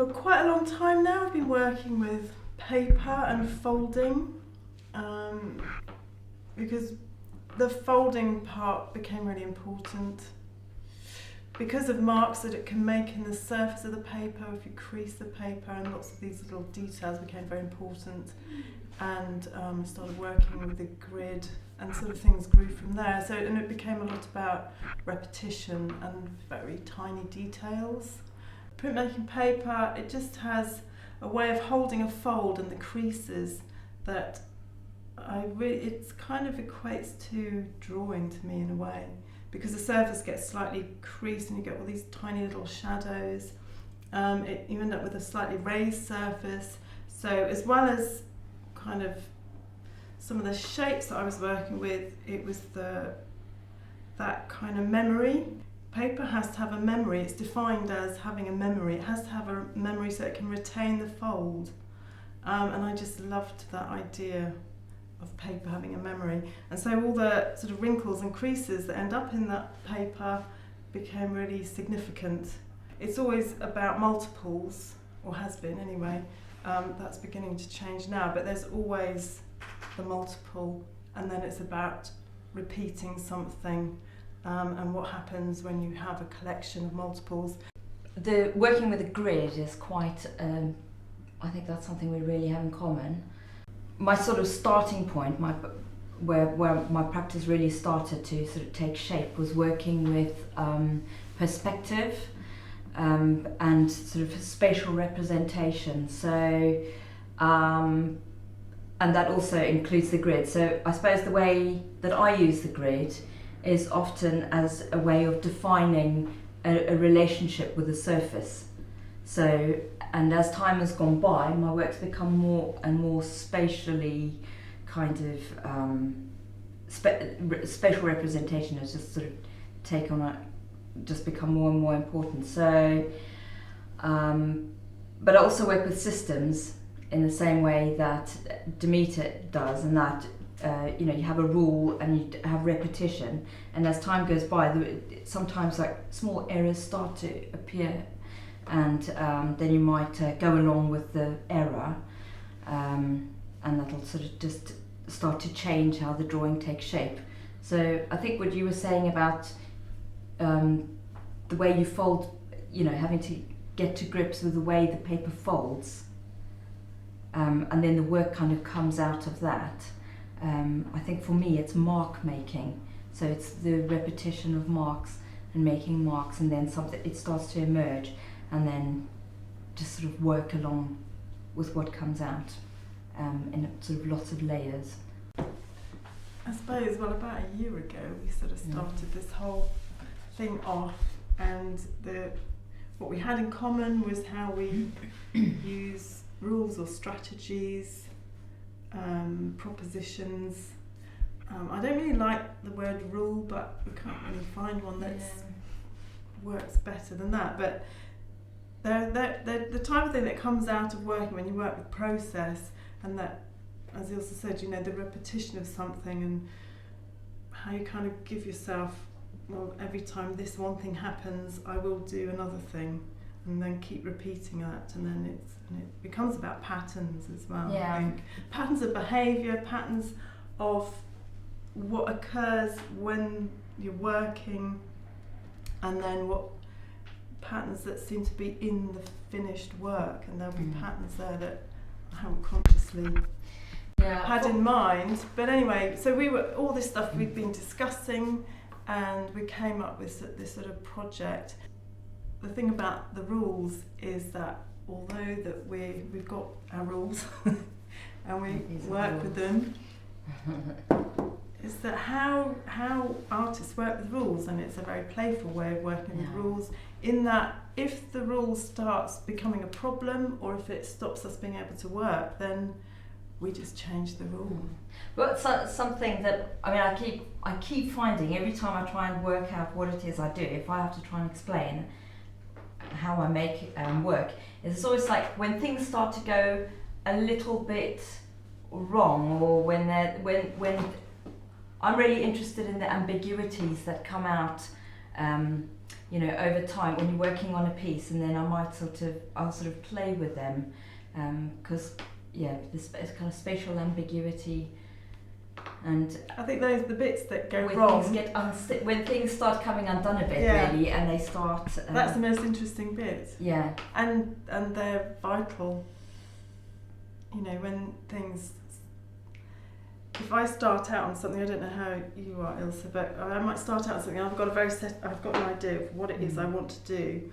For quite a long time now I've been working with paper and folding, because the folding part became really important because of marks that it can make in the surface of the paper if you crease the paper, and lots of these little details became very important, and started working with the grid, and sort of things grew from there. So, and it became a lot about repetition and very tiny details. Printmaking paper, it just has a way of holding a fold and the creases that it kind of equates to drawing to me in a way, because the surface gets slightly creased and you get all these tiny little shadows. You end up with a slightly raised surface. So as well as kind of some of the shapes that I was working with, it was that kind of memory. Paper has to have a memory. It's defined as having a memory. It has to have a memory so it can retain the fold. And I just loved that idea of paper having a memory. And so all the sort of wrinkles and creases that end up in that paper became really significant. It's always about multiples, or has been anyway. That's beginning to change now, but there's always the multiple, and then it's about repeating something. And what happens when you have a collection of multiples. The working with a grid is quite, I think that's something we really have in common. My sort of starting point, where my practice really started to sort of take shape, was working with perspective and sort of spatial representation. So, and that also includes the grid. So I suppose the way that I use the grid is often as a way of defining a relationship with the surface. So, and as time has gone by, my work's become more and more spatially kind of spatial representation has just sort of just become more and more important. So, but I also work with systems in the same way that Demeter does, and that you have a rule and you have repetition, and as time goes by, sometimes like small errors start to appear, and then you might go along with the error, and that'll sort of just start to change how the drawing takes shape. So I think what you were saying about the way you fold, having to get to grips with the way the paper folds, and then the work kind of comes out of that. I think for me it's mark making, so it's the repetition of marks and making marks, and then it starts to emerge, and then just sort of work along with what comes out in sort of lots of layers. I suppose, well, about a year ago we sort of started this whole thing off, and what we had in common was how we use rules or strategies, propositions. I don't really like the word rule, but we can't really find one that works better than that. But they're the type of thing that comes out of working when you work with process, and that, as Ilse said, the repetition of something, and how you kind of give yourself, well, every time this one thing happens, I will do another thing, and then keep repeating that, and then it becomes about patterns as well. Yeah. I think patterns of behaviour, patterns of what occurs when you're working, and then what patterns that seem to be in the finished work, and there'll be patterns there that I haven't consciously had in mind. But anyway, so all this stuff we'd been discussing, and we came up with this sort of project. The thing about the rules is that although that we've got our rules and we work with them, is that how artists work with rules, and it's a very playful way of working with rules, in that if the rule starts becoming a problem, or if it stops us being able to work, then we just change the rule. But something that I keep finding every time I try and work out what it is I do, if I have to try and explain how I make work, it's always like when things start to go a little bit wrong, or when I'm really interested in the ambiguities that come out you know, over time when you're working on a piece, and then I'll sort of play with them, because this kind of spatial ambiguity, and I think those are the bits that go when wrong. things get when things start coming undone a bit, Yeah. really, and they start. That's the most interesting bit. Yeah. And they're vital. You know, when things. If I start out on something, I don't know how you are, Ilse, but I might start out on something. I've got an idea of what it is I want to do,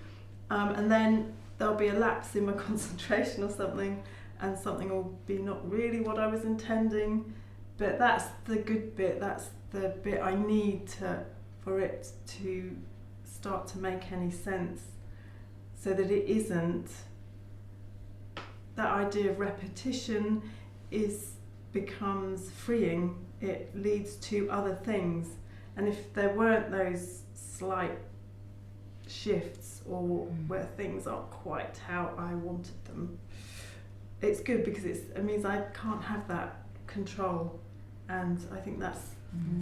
and then there'll be a lapse in my concentration or something, and something will be not really what I was intending. But that's the good bit. That's the bit I need for it to start to make any sense, so that it isn't. That idea of repetition becomes freeing. It leads to other things, and if there weren't those slight shifts or where things aren't quite how I wanted them, it's good because it means I can't have that control, and I think that's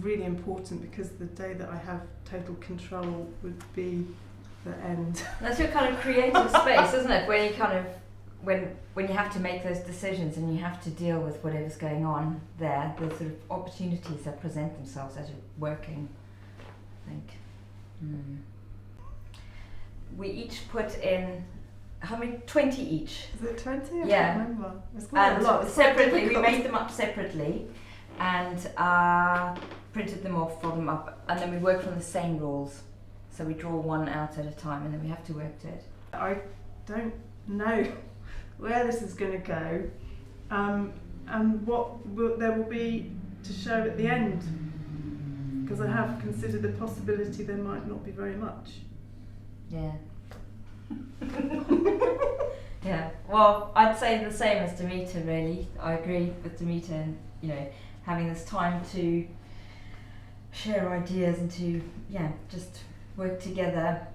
really important, because the day that I have total control would be the end. That's your kind of creative space, isn't it? Where you kind of when you have to make those decisions and you have to deal with whatever's going on there, the sort of opportunities that present themselves as you're working, I think. We each put in, how many? 20 each. Is it 20? I Yeah. can't remember. It's quite And a lot. It's quite separately, we difficult. made them up separately and printed them off, folded them up, and then we worked on the same rules. So we draw one out at a time, and then we have to work to it. I don't know where this is going to go, and what there will be to show at the end, because I have considered the possibility there might not be very much. Yeah. Yeah. Well, I'd say the same as Demeter, really. I agree with Demeter, and you know, having this time to share ideas and to just work together.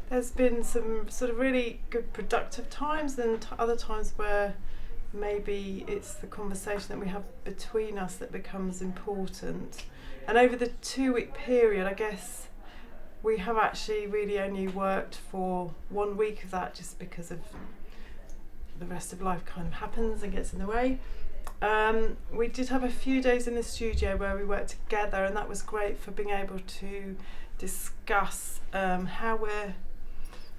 There's been some sort of really good productive times, and other times where maybe it's the conversation that we have between us that becomes important. And over the 2-week period, I guess we have actually really only worked for 1 week of that, just because of the rest of life kind of happens and gets in the way. We did have a few days in the studio where we worked together, and that was great for being able to discuss how we're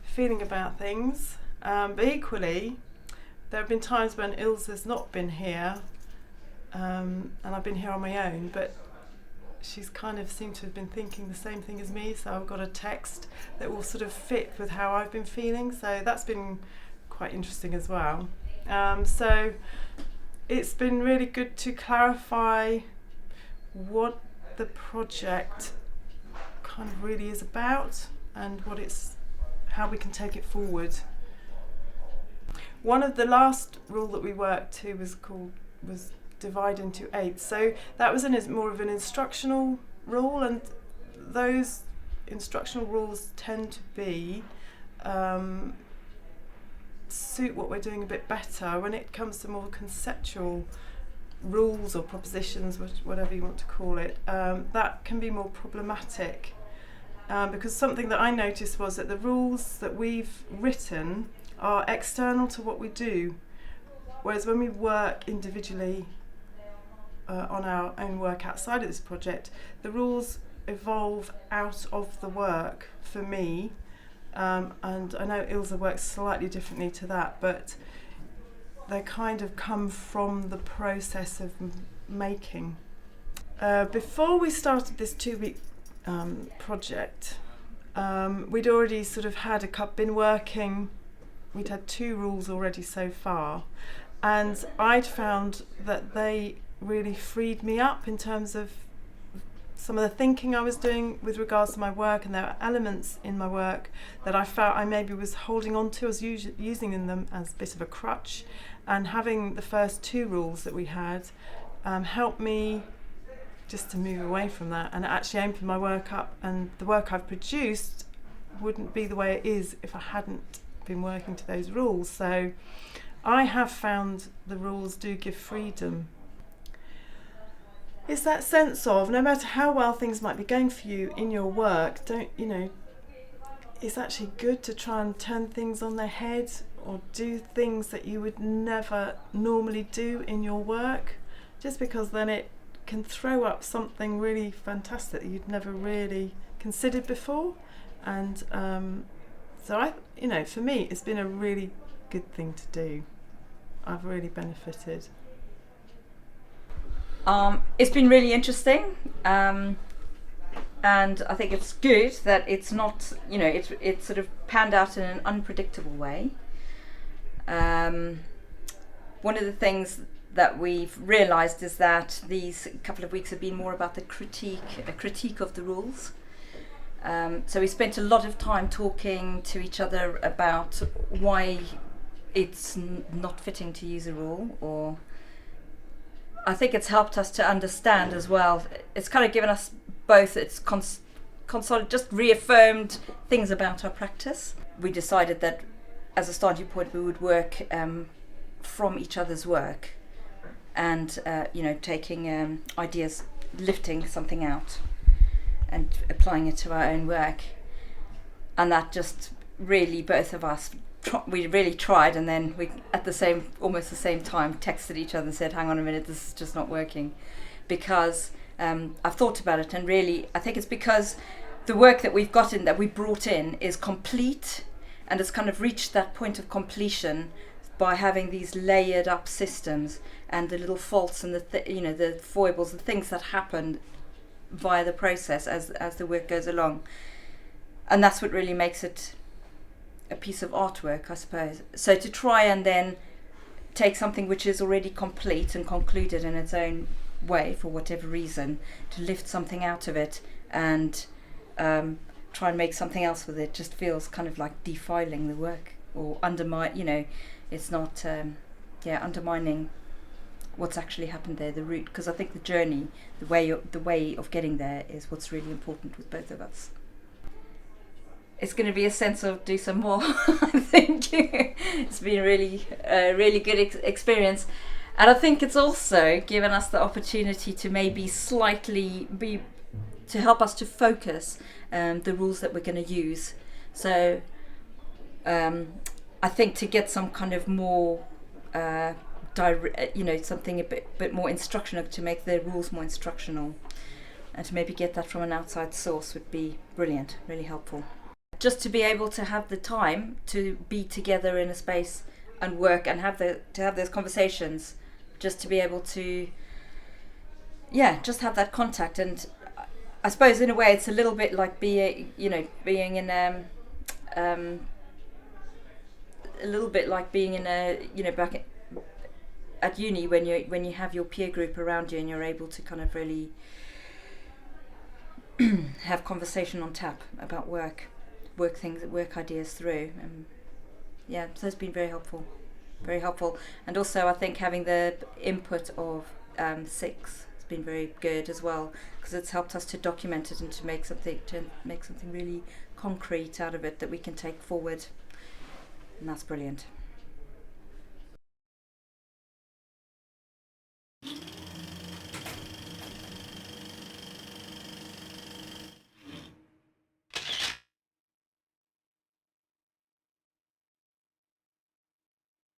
feeling about things, but equally there have been times when Ilse has not been here, and I've been here on my own, but she's kind of seemed to have been thinking the same thing as me, so I've got a text that will sort of fit with how I've been feeling, so that's been quite interesting as well. So it's been really good to clarify what the project kind of really is about and how we can take it forward. One of the last rule that we worked to was divide into 8. So that was more of an instructional rule, and those instructional rules tend to be suit what we're doing a bit better. When it comes to more conceptual rules or propositions, whatever you want to call it, that can be more problematic. Because something that I noticed was that the rules that we've written are external to what we do, whereas when we work individually on our own work outside of this project, the rules evolve out of the work for me, and I know Ilse works slightly differently to that, but they kind of come from the process of making. Before we started this 2-week project, we'd already sort of been working. We'd had 2 rules already so far, and I'd found that they really freed me up in terms of some of the thinking I was doing with regards to my work, and there were elements in my work that I felt I maybe was holding on to, I was using them as a bit of a crutch, and having the first 2 rules that we had helped me just to move away from that and actually open my work up, and the work I've produced wouldn't be the way it is if I hadn't been working to those rules. So I have found the rules do give freedom. it's that sense of no matter how well things might be going for you in your work, it's actually good to try and turn things on their head or do things that you would never normally do in your work, just because then it can throw up something really fantastic that you'd never really considered before. And so for me, it's been a really good thing to do. I've really benefited. It's been really interesting, and I think it's good that it's not, it's sort of panned out in an unpredictable way. One of the things that we've realised is that these couple of weeks have been more about a critique of the rules. So we spent a lot of time talking to each other about why it's not fitting to use a rule, or I think it's helped us to understand as well. It's kind of given us both, it's just reaffirmed things about our practice. We decided that as a starting point we would work from each other's work and taking ideas, lifting something out and applying it to our own work. And that just really, both of us, we really tried, and then we almost the same time texted each other and said, hang on a minute, this is just not working. Because I've thought about it, and really I think it's because the work that that we brought in is complete, and it's kind of reached that point of completion by having these layered up systems and the little faults and the foibles, the things that happen via the process as the work goes along. And that's what really makes it a piece of artwork, I suppose. So to try and then take something which is already complete and concluded in its own way for whatever reason, to lift something out of it and try and make something else with it, just feels kind of like defiling the work or it's not undermining what's actually happened there, the route, because I think the journey, the way of getting there is what's really important with both of us. It's going to be a sense of do some more. I think it's been a really good experience, and I think it's also given us the opportunity to maybe to help us to focus the rules that we're going to use. So I think to get some kind of more something a bit more instructional, to make the rules more instructional, and to maybe get that from an outside source would be brilliant, really helpful. Just to be able to have the time to be together in a space and work and to have those conversations, just to be able to just have that contact. And I suppose in a way it's a little bit like being in a little bit like being in back at uni when you have your peer group around you and you're able to kind of really have conversation on tap about work ideas through. So it's been very helpful, and also I think having the input of Six has been very good as well, because it's helped us to document it and to make something really concrete out of it that we can take forward, and that's brilliant.